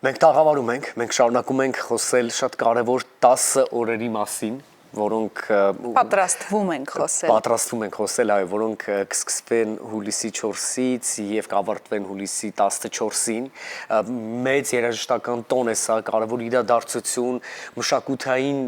Մենք տաղավարում ենք, մենք շարունակում ենք խոսել շատ կարևոր 10 օրերի մասին, որոնք պատրաստվում ենք խոսել, այո, որոնք կսկսվեն հուլիսի 4-ից եւ կավարտվեն հուլիսի 14-ին։ Մեծ երաժշտական տոն է սա, կարևոր իրադարձություն, մշակութային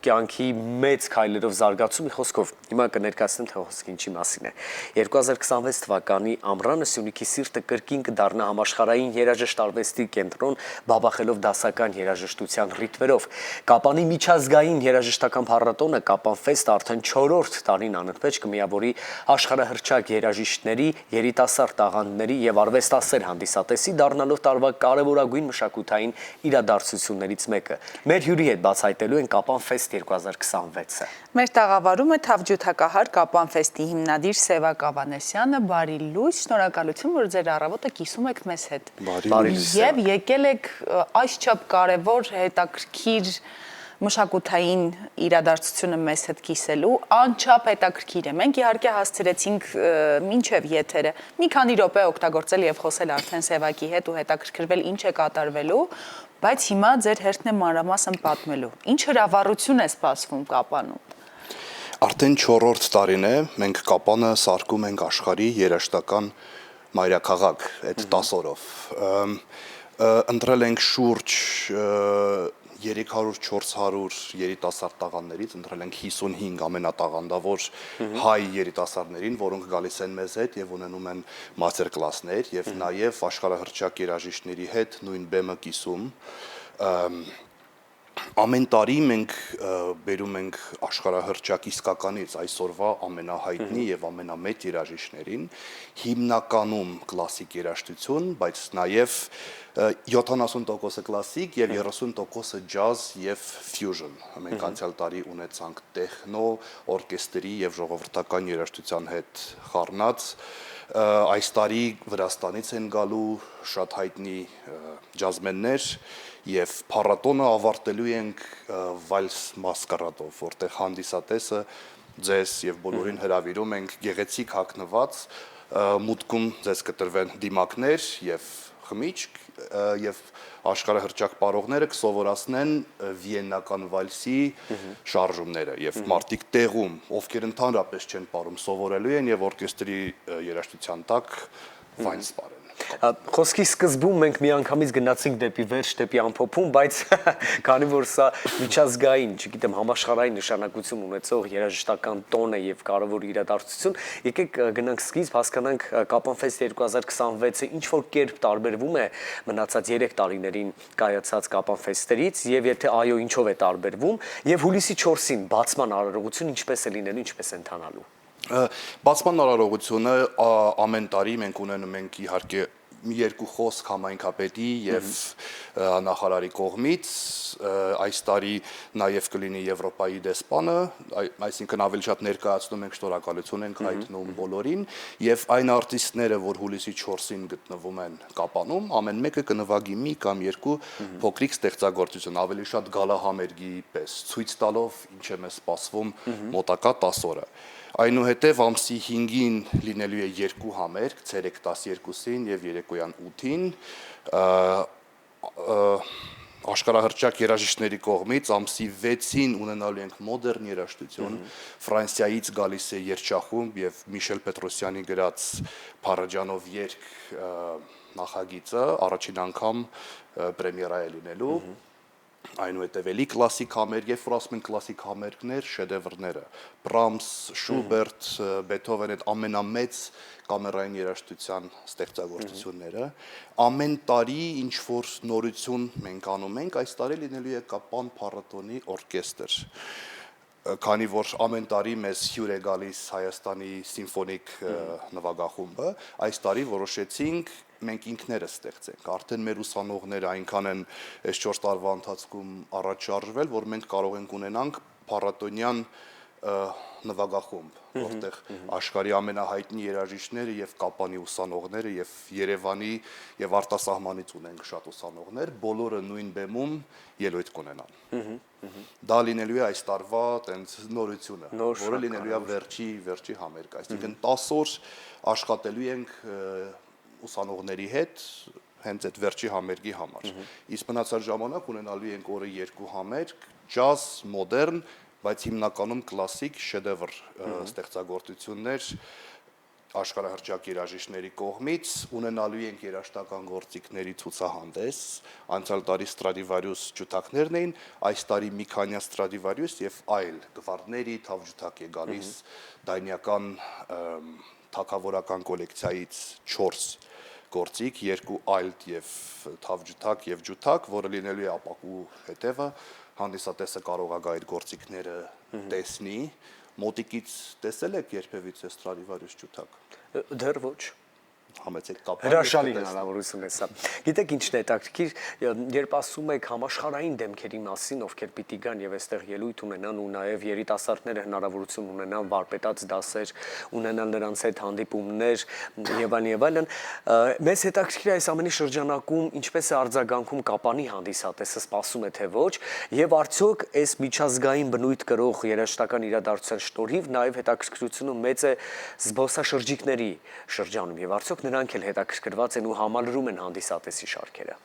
կյանքի մեծ քայլերով զարգացում, մի խոսքով, հիմա կներկայացնեմ թե խոսքը ինչի մասին է։ 2026 թվականի ամռանը Սյունիքի սիրտը կրկին կդառնա համաշխարհային երաժշտարվեստի կենտրոն, բաբախելով դասական երաժշտության ռիթմերով։ Կապանի միջազգային երաժշտական փառատոնը Կապան Ֆեստ արդեն 4-րդ տարին անընդմեջ կմիավորի աշխարհահռչակ երաժիշտների, երիտասարդ տաղանդների եւ արվեստասեր հանդիսատեսի, դառնալով տարվա կարևորագույն մշակութային իրադարձություններից մեկը։ Մեր հյուրի հետ բացահայտելու են Կապան Ֆեստ 2026-ը։ Մեր տաղավարում է թավջութակահար Կապան Ֆեստի հիմնադիր Սևակ Ավանեսյանը, բարի լույս, շնորհակալություն, որ ձեր առավոտը կիսում եք մեզ հետ։ Եվ եկել եք այսչափ կարևոր հետաքրքիր մշակութային իրադարձությունը մեզ հետ կիսելու, անչափ հետաքրքիր է։ Մենք իհարկե հասցրեցինք մինչև եթերը մի քանի րոպե օգտագործել եւ խոսել արդեն Սևակի հետ ու հետաքրքրվել ինչ է կատարվելու, բայց հիմա ձեր հերթն է մանրամասն պատմելու։ Ինչ հրավառություն է սպասվում Կապանում։ Արդեն 4-րդ տարին է, մենք Կապանը սարքում ենք աշխարհի երաժշտական մայրաքաղաք այդ 10 օրով։ Ընտրել ենք շուրջ 300-400 երիտասարդ տաղանդներից, ընտրել ենք 55 ամենատաղանդավոր հայ երիտասարդներին, որոնք գալիս են մեզ հետ եւ ունենում են մաստեր կլասներ եւ նաեւ աշխարհահռչակ երաժիշտների հետ նույն բեմը կիսում։ Ամեն տարի մենք բերում ենք աշխարհահռչակ իսկականից այսօրվա ամենահայտնի եւ ամենամեծ երաժիշտներին, հիմնականում կլասիկ երաժշտություն, բայց նաեւ 70% կլասիկ եւ 30% ջազ եւ ֆյուժն։ Մենք անցյալ տարի ունեցանք տեխնո, օրկեստրի եւ ժողովրդական երաժշտության հետ խառնած։ Այս տարի Վրաստանից են գալու շատ հայտնի ջազմեններ եւ փառատոնը ավարտելու ենք վալս մասկարադով, որտեղ հանդիսատեսը ձեզ եւ բոլորին հրավիրում ենք գեղեցիկ հագնված, մուտքում ձեզ կտրվեն դիմակներ եւ խմիչք եւ աշխարհահռչակ պարողները կսովորացնեն վիեննական վալսի շարժումները եւ մարդիկ տեղում, ովքեր ընդհանրապես չեն ապարում, սովորելու են եւ օրկեստրի երաժշտության տակ վայն սպարեն։ Խոսքի սկզբում մենք միանգամից գնացինք դեպի վերջ, դեպի ամփոփում, բայց քանի որ սա միջազգային, չգիտեմ, համաշխարհային նշանակություն ունեցող երաժշտական տոն է եւ կարևոր իրադարձություն, եկեք գնանք սկիզբ, հասկանանք Կապան Ֆեստ 2026-ը ինչ որ կերպ տարբերվում է մնացած 3 տարիներին կայացած Կապան Ֆեստերից եւ եթե այո, ինչով է տարբերվում եւ հուլիսի 4-ին բացման արարողություն ինչպես է լինելու, ինչպես է ընթանալու։ Բացման արարողությունը ամեն տարի մենք ունենում ենք իհարկե երկու խոսք համայնքապետի եւ նախարարի կողմից, այս տարի նաեւ կլինի Եվրոպայի դեսպանը, այսինքն ավելի շատ ներկայացնում ենք, շնորհակալություն ենք հայտնում բոլորին եւ այն արտիստները, որ հուլիսի 4-ին գտնվում են Կապանում, ամեն մեկը կնվագի մի կամ երկու փոքրիկ ստեղծագործություն, ավելի շատ գալահամերգի պես, ցույց տալով ինչ է մեզ սպասվում մոտակա 10 օրը։ Այնուհետև ամսի 5-ին լինելու է երկու համերգ, ցերեկ 12-ին եւ երեկոյան 8-ին, աշխարհահռչակ երաժիշտների կողմից ամսի 6-ին ունենալու ենք մոդեռն երաժշտություն, Ֆրանսիայից գալիս է երգչախումբ եւ Միշել Պետրոսյանի գրած Փարաջանով երգ նախագիծը առաջին անգամ պրեմիերա է լինելու։ Այնուհետև էլի կլասիկ համերգ, երբ որ ասում են կլասիկ համերգներ, շեդևրները, Բրամս, Շուբերտ, Բեթհովեն, այդ ամենամեծ կամերային երաժշտության ստեղծագործությունները, ամեն տարի ինչ որ նորություն մենք անում ենք, այս տարի լինելու է Կապան փառատոնի օրկեստր, քանի որ ամեն տարի մեզ հյուր է գալիս Հայաստանի սիմֆոնիկ նվագախումբը, այս տարի որոշեցինք մենք ինքներս ստեղծենք, արդեն մեր ուսանողները այնքան են այս 4 տարվա ընթացքում առաջ շարժվել, որ մենք կարող ենք ունենանք փառատոնյան նվագախումբ, որտեղ աշխարհի ամենահայտնի երաժիշտները եւ Կապանի ուսանողները եւ Երևանի եւ արտասահմանից ունենք շատ ուսանողներ, բոլորը նույն բեմում ելույթ կունենան։ Դա լինելու է այս տարվա տենց նորությունը, որը լինելու է վերջի համերգ, այսինքն 10 օր աշխատելու ենք ուսանողների հետ, հենց այդ վերջի համերգի համար։ Իսկ մնացած ժամանակ ունենալու ենք օրը 2 համերգ, ջազ, մոդեռն, բայց հիմնականում կլասիկ շեդևր ստեղծագործություններ աշխարհահռչակ երաժիշտների կողմից, ունենալու ենք երաժշտական գործիքների ցուցահանդես, անցյալ տարի Stradivarius ջութակներն էին, այս տարի մի քանի Stradivarius եւ այլ գվարդների թավջութակ է գալիս դայնյական թագավորական կոլեկցիայից 4 գործիք, 2 ալտ եւ թավջութակ եւ ջութակ, որը լինելու է ապակու հետևը, հանդիսատեսը կարող է գա այդ գործիքները տեսնի, մոտիկից տեսել եք երբևիցե Stradivarius ջութակ։ Դեռ ոչ։ Համեցեք կապ։ Հրաշալի հնարավորություն է սա։ Գիտեք ինչն է հետաքրքիր, երբ ասում եք համաշխարհային դեմքերի մասին, ովքեր պիտի գան եւ այստեղ ելույթ ունենան ու նաեւ երիտասարդները հնարավորություն ունենան վարպետաց դասեր, ունենան նրանց հետ հանդիպումներ եւ այլն, մեզ հետաքրքիր է այս ամենի շրջանակում ինչպես է արձագանքում Կապանի հանդիսատեսը, սպասում է թե ոչ, եւ արդյոք այս միջազգային բնույթ կրող երաժշտական իրադարձության շնորհիվ նաեւ հետաքրքրությունը մեծ է զբոսաշրջիկների շրջանում եւ արդյոք նրանք էլ հետաքրքրված են ու համալրում են հանդիսատեսի շարքերը։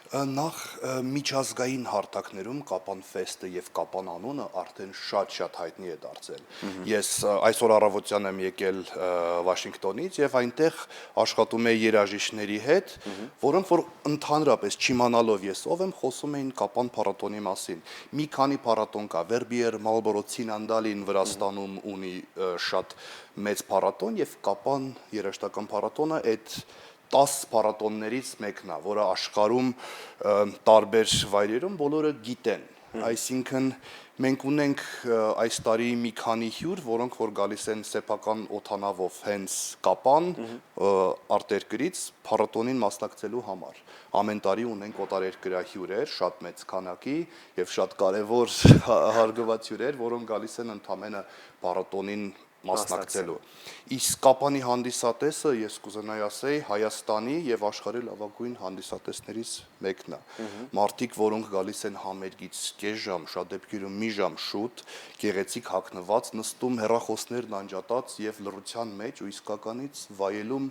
Նախ միջազգային հարթակներում Կապան ֆեստը եւ Կապան անունը արդեն շատ հայտնի է դարձել։ Ես այսօր առավոտյան եմ եկել Վաշինգտոնից եւ այնտեղ աշխատում եմ երաժիշտների հետ, որոնք որ ընդհանրապես չիմանալով ես ով եմ, խոսում էին Կապան փառատոնի մասին։ Մի քանի փառատոն կա, Verbier, Marlboro, Cinandalin Վրաստանում ունի շատ մեծ փառատոն եւ Կապան երաժշտական փառատոնը այդ 10 փառատոններից մեկն է, որը աշխարհում տարբեր վայրերում բոլորը գիտեն։ Այսինքն մենք ունենք այս տարի մի քանի հյուր, որոնք որ գալիս են սեփական օթանավով հենց Կապան արտերկրից փառատոնին մասնակցելու համար։ Ամեն տարի ունենք օտարերկրյա հյուրեր, շատ մեծ քանակի եւ շատ կարեւոր հարգված հյուրեր, որոնք գալիս են ընդամենը փառատոնին մասնակցելու։ Իսկ Կապանի հանդիսատեսը ես կուզենայի ասեի Հայաստանի եւ աշխարհի լավագույն հանդիսատեսներից մեկն է։ Մարդիկ, որոնք գալիս են համերգից կես ժամ, շատ դեպքերում մի ժամ շուտ, գեղեցիկ հագնված, նստում հեռախոսներն անջատած եւ լռության մեջ ու իսկականից վայելում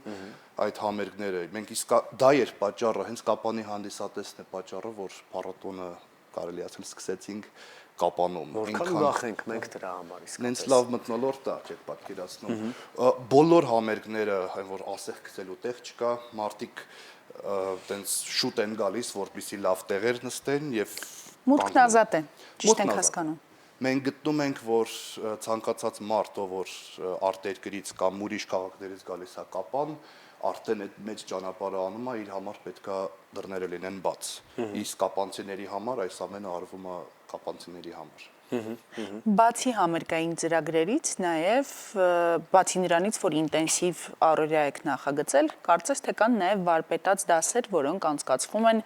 այդ համերգները։ Մենք իսկ դա էր պատճառը, հենց Կապանի հանդիսատեսն է պատճառը, որ փառատոնը կարելի ասել սկսեցինք Կապանում։ Որքան ուրախ ենք մենք դրա համար իսկապես։ Նենց լավ մթնոլորտ է, չեք պատկերացնում։ Բոլոր համերգները, այն որ ասեղ գցելու տեղ չկա, մարդիկ տենց շուտ են գալիս, որպեսզի լավ տեղեր նստեն եւ մուտքն ազատ է, ճիշտ ենք հասկանում։ Մենք գտնում ենք, որ ցանկացած մարդ, որ արտերկրից կամ ուրիշ քաղաքներից գալիս է Կապան, արդեն այդ մեծ ճանապարհը անում է, իր համար պետքա դռները լինեն բաց։ Իսկ կապանցիների համար այս ամենը արվում է կապանցիների համար։ Բացի համերգային ծրագրերից, նաև բացի նրանից, որ ինտենսիվ առօրյա եք նախագծել, կարծես թե կան նաև վարպետաց դասեր, որոնք անցկացվում են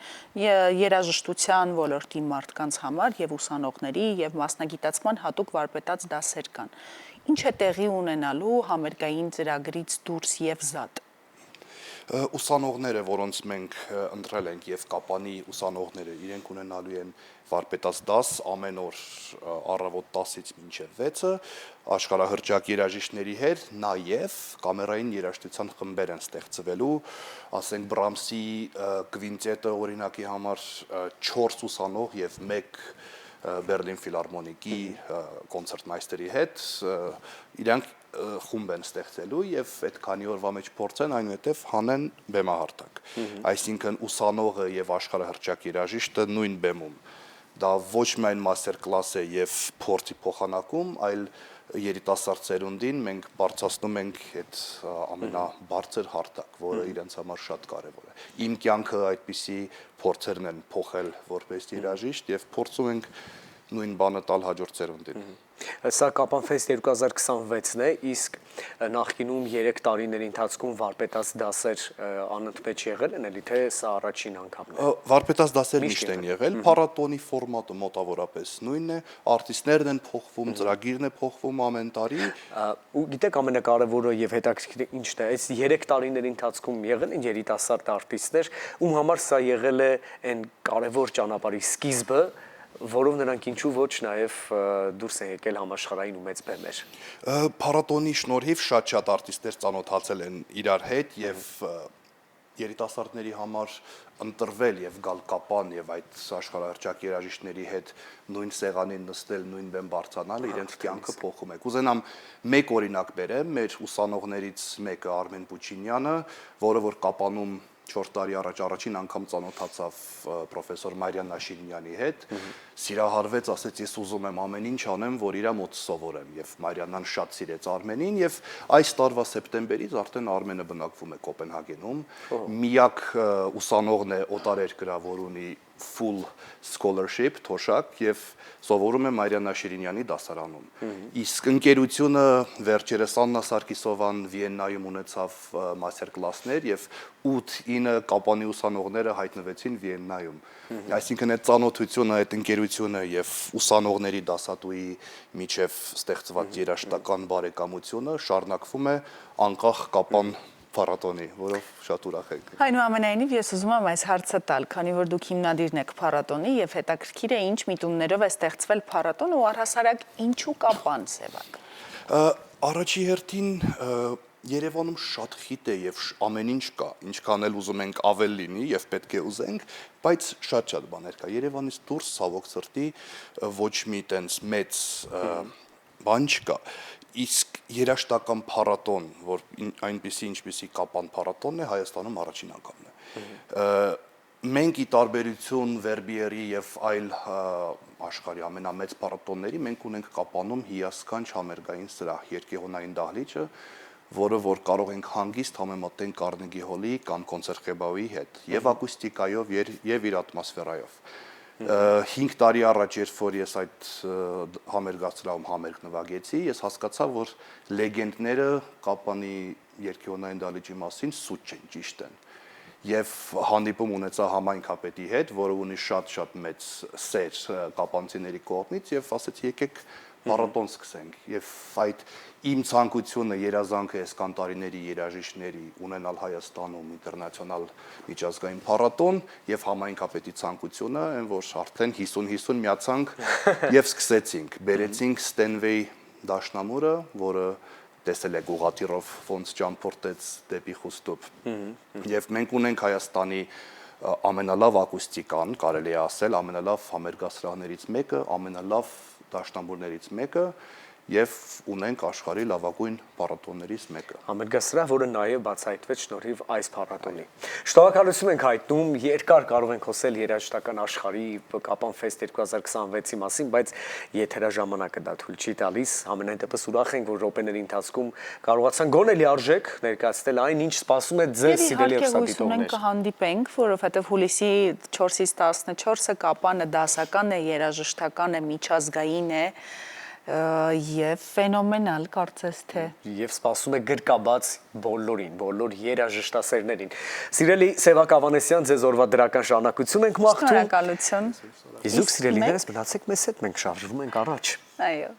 երաժշտության ոլորտի մարդկանց համար եւ ուսանողների եւ մասնագիտացման հատուկ վարպետաց դասեր կան։ Ինչ է տեղի ունենալու համերգային ծրագրից դուրս եւ զատ։ Ուսանողները, որոնց մենք ընտրել ենք եւ Կապանի ուսանողները, իրենք ունենալու են վարպետաց դաս ամեն օր առավոտ 10-ից մինչև 6-ը աշխարհահռչակ երաժիշտների հետ, նաեւ կամերային երաժշտության խմբեր են ստեղծվելու, ասենք Բրամսի կվինտետը օրինակի համար 4 ուսանող եւ 1 Բերլին ֆիլհարմոնիկի կոնցերտմայստերի հետ իրանք խումբ են ստեղծելու եւ այդ քանի օրվա մեջ փորձեն այնուհետեւ հանեն բեմահարտակ։ Այսինքն ուսանողը եւ աշխարհահռչակ երաժիշտը նույն բեմում։ Դա ոչ միայն մաստեր կլաս է եւ փորձի փոխանակում, այլ երիտասարդ ծերունդին մենք բարձրացնում ենք այդ ամենաբարձր հարթակ, որը իրենց համար շատ կարեւոր է։ Իմ կյանքը այդպիսի փորձերն են փոխել որպես երաժիշտ եւ փորձում ենք նույն բանը տալ հաջորդ ծերունդին։ Սա Կապան ֆեստ 2026-ն է, իսկ նախկինում 3 տարիների ընթացքում վարպետաց դասեր անընդմեջ եղել են, էլի թե սա առաջին անգամն է։ Վարպետաց դասեր միշտ են եղել, փառատոնի ֆորմատը մոտավորապես նույնն է, արտիստներն են փոխվում, ծրագիրն է փոխվում ամեն տարի։ Ու գիտեք ամենակարևորը եւ հետաքրքիրը ինչն է, այս 3 տարիների ընթացքում եղել են երիտասարդ արտիստներ, ում համար սա եղել է այն կարևոր ճանապարհի սկիզբը, որով նրանք ինչու ոչ նաև դուրս են եկել համաշխարհային ու մեծ բեմեր։ Փառատոնի շնորհիվ շատ արտիստներ ծանոթացել են իրար հետ եւ երիտասարդների համար ընտրվել եւ գալ կապան եւ այդ աշխարհահռչակ երաժիշտների հետ նույն սեղանին նստել, նույն բեմ բարձրանալը իրենց կյանքը փոխում է։ Կուզենամ մեկ օրինակ բերեմ, մեր ուսանողներից մեկը Արմեն Պուչինյանը, որը որ կապանում 4 տարի առաջ առաջին անգամ ծանոթացավ պրոֆեսոր Մարիան Նաշիրինյանի հետ, սիրահարվեց, ասեց ես ուզում եմ ամեն ինչ անեմ, որ իր մոտ սովորեմ, եւ Մարիանան շատ սիրեց Արմենին եւ այս տարվա սեպտեմբերից արդեն Արմենը բնակվում է Կոպենհագենում, միակ ուսանողն է օտարերկրյա, որ ունի full scholarship թոշակ եւ սովորում է Մարիան Նաշիրինյանի դասարանում։ Իսկ ընկերությունը վերջերս Աննա Սարգիսովան Վիեննայում ունեցավ մաստեր կլասներ եւ 8-9 կապանի ուսանողները հայտնվեցին Վիեննայում։ Այսինքն այդ ծանոթությունը, այդ ընկերությունը եւ ուսանողների դասատուի միջև ստեղծված երաժշտական բարեկամությունը շարունակվում է անկախ կապան փառատոնի, որով շատ ուրախ ենք։ Այնուամենայնիվ ես ուզում եմ այս հարցը տալ, քանի որ դուք հիմնադիրն եք փառատոնի եւ հետաքրքիր է ինչ միտումներով է ստեղծվել փառատոնը ու առհասարակ ինչու կապան սևակ։ Առաջի հերթին Երևանում շատ խիտ է եւ ամեն ինչ կա, ինչքան էլ ուզում ենք ավել լինի եւ պետք է ուզենք, բայց շատ բաներ կա։ Երևանից դուրս ցավոք սրտի ոչ մի տենց մեծ բան չկա։ Իսկ երաշտական փառատոն, որ ինչպիսի կապան փառատոնն է, Հայաստանում առաջին անգամն է։ Մենք ի տարբերություն Վերբիերի եւ այլ աշխարհի ամենամեծ փառատոնների, մենք ունենք Կապանում հիասքանչ համերգային սրահ, երկեղոնային դահլիճը, որը որ կարող ենք հանգիստ համեմատենք Կարնեգի հոլի կամ Կոնցերտխեբաուի հետ, եւ ակուստիկայով եւ իր ատմոսֆերայով։ 5 տարի առաջ, երբ որ ես այդ համերգասրահում համերգ նվագեցի, ես հասկացա, որ լեգենդները Կապանի երկեղոնային դահլիճի մասին սուտ չեն, ճիշտ են։ Եվ հանդիպում ունեցա համայնքապետի հետ, որը ունի շատ մեծ սեր կապանցիների կողմից եւ ասեց եկեք փառատոն սկսենք եւ այդ իմ ցանկությունը երազանքը այս կանտարիների երաժիշտների ունենալ Հայաստանում ինտերնացիոնալ միջազգային փառատոն եւ համայնքապետի ցանկությունը այն որ արդեն 50-50 միացանք եւ սկսեցինք բերեցինք Ստենվեյ դաշնամուրը, որը տեսել եք ուղղաթիռով ոնց ճամփորդեց դեպի Խուստուբ եւ մենք ունենք Հայաստանի ամենալավ ակուստիկան, կարելի է ասել, ամենալավ համերգասրահներից մեկը, ամենալավ դաշնամուրներից մեկը եւ ունենք աշխարհի լավագույն փառատոններից մեկը։ Համերգասրահ, որը նաեւ բացահայտվեց շնորհիվ այս փառատոնի։ Շնորհակալություն ենք հայտնում, երկար կարող ենք խոսել երաժշտական աշխարհի Կապան Ֆեստ 2026-ի մասին, բայց եթերաժամանակը դա թույլ չի տալիս։ Ամենայն դեպս ուրախ ենք, որ րոպեների ընթացքում կարողացան գոնե լիարժեք ներկայացնել այն, ինչ սպասում է ձեզ սիրելի հեռուստադիտողներ։ Կհանդիպենք, որովհետեւ հուլիսի 4-ից 14-ը Կապանը դասական է, երաժշտական է, միջազգային է եւ ֆենոմենալ կարծես թե եւ սպասում է գրկաբաց բոլորին, բոլոր երաժշտասերներին։ Սիրելի Սևակ Ավանեսյան, ձեզ օրվա դրական շարունակություն ենք մաղթում։ Շնորհակալություն։ Իսկ սիրելիներս մնացեք մեզ հետ, մենք շարժվում ենք առաջ։ Այո։